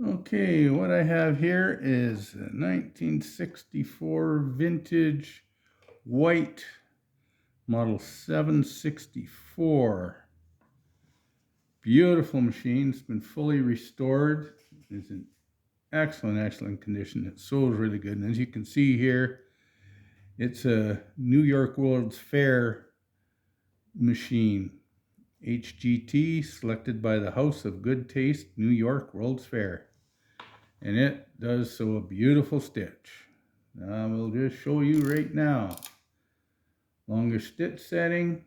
Okay, what I have here is a 1964 vintage white model 764. Beautiful machine. It's been fully restored. It's in excellent condition. It sews really good. And as you can see here, it's a New York World's Fair machine. HGT, selected by the House of Good Taste, New York World's Fair. And it does sew a beautiful stitch. I will just show you right now. Longer stitch setting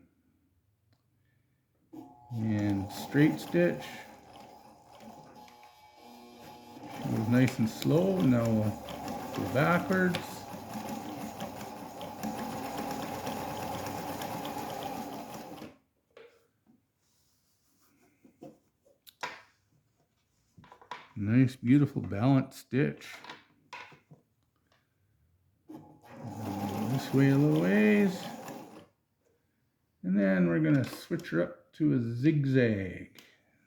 and straight stitch. It was nice and slow. Now we'll go backwards. Nice, beautiful balanced stitch. This way a little ways. And then we're going to switch her up to a zigzag.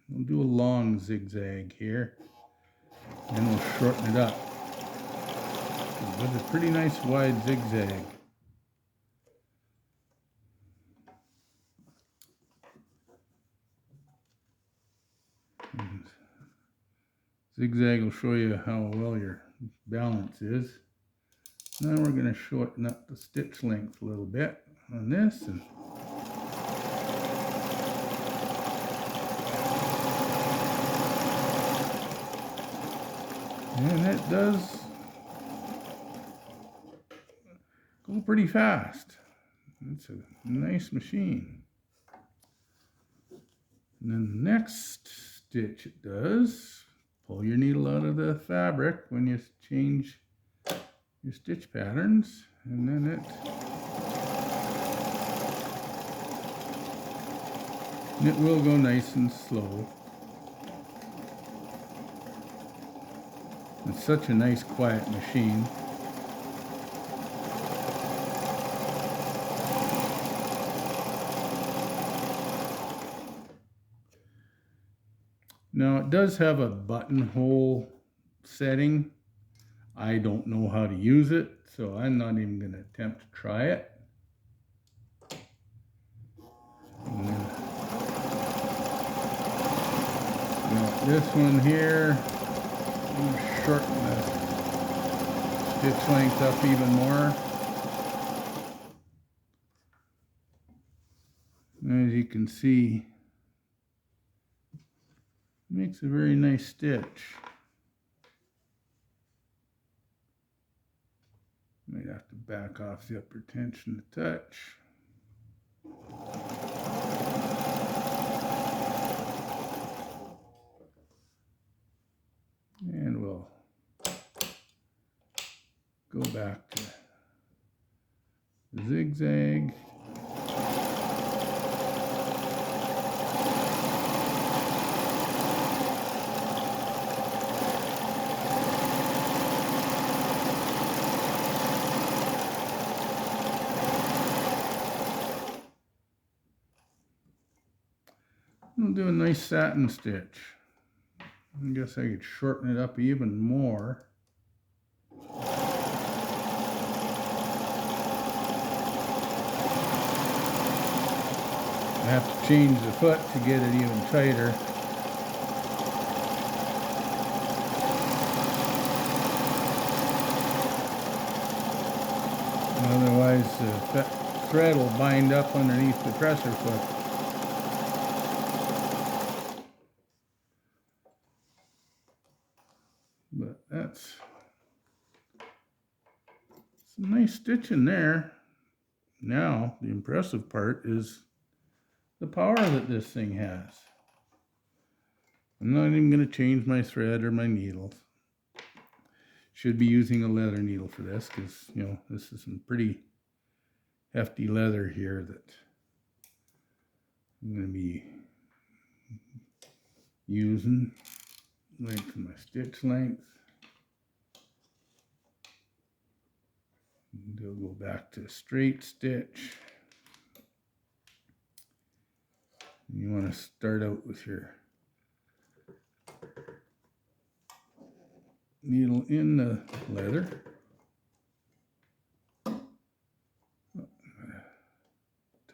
We'll do a long zigzag here. And we'll shorten it up. With a pretty nice wide zigzag. Zigzag will show you how well your balance is. Now we're going to shorten up the stitch length a little bit on this. And it does go pretty fast. It's a nice machine. And then the next stitch it does, pull your needle out of the fabric when you change your stitch patterns, and then it will go nice and slow. It's such a nice quiet machine. Now it does have a buttonhole setting. I don't know how to use it, so I'm not even going to attempt to try it. Now this one here, I'm going to shorten the stitch length up even more. As you can see, it makes a very nice stitch. Might have to back off the upper tension a touch. And we'll go back to the zigzag. We'll do a nice satin stitch. I guess I could shorten it up even more. I have to change the foot to get it even tighter. Otherwise the thread will bind up underneath the presser foot. But that's some nice stitching there. Now the impressive part is the power that this thing has. I'm not even going to change my thread or my needles. Should be using a leather needle for this because, you know, this is some pretty hefty leather here that I'm going to be using. Length of my stitch length. And we'll go back to straight stitch. You want to start out with your needle in the leather.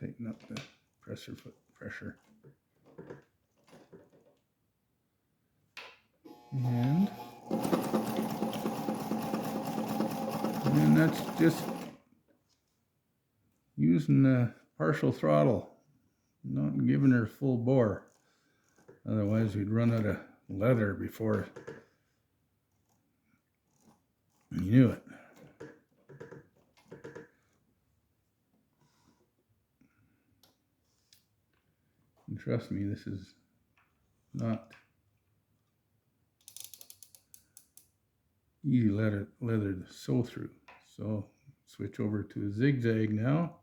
Tighten up the foot pressure. And that's just using the partial throttle, not giving her full bore. Otherwise we'd run out of leather before you knew it. And trust me, this is not easy leather to sew through. So switch over to a zigzag now.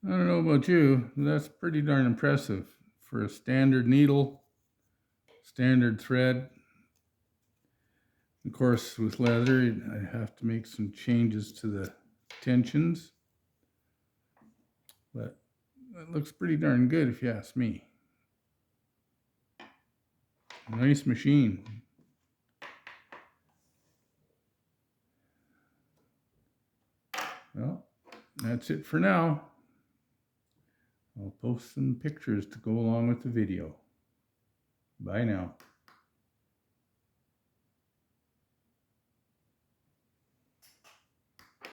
I don't know about you, but that's pretty darn impressive for a standard needle, standard thread. Of course, with leather, I have to make some changes to the tensions, but it looks pretty darn good if you ask me. Nice machine. Well, that's it for now. I'll post some pictures to go along with the video. Bye now.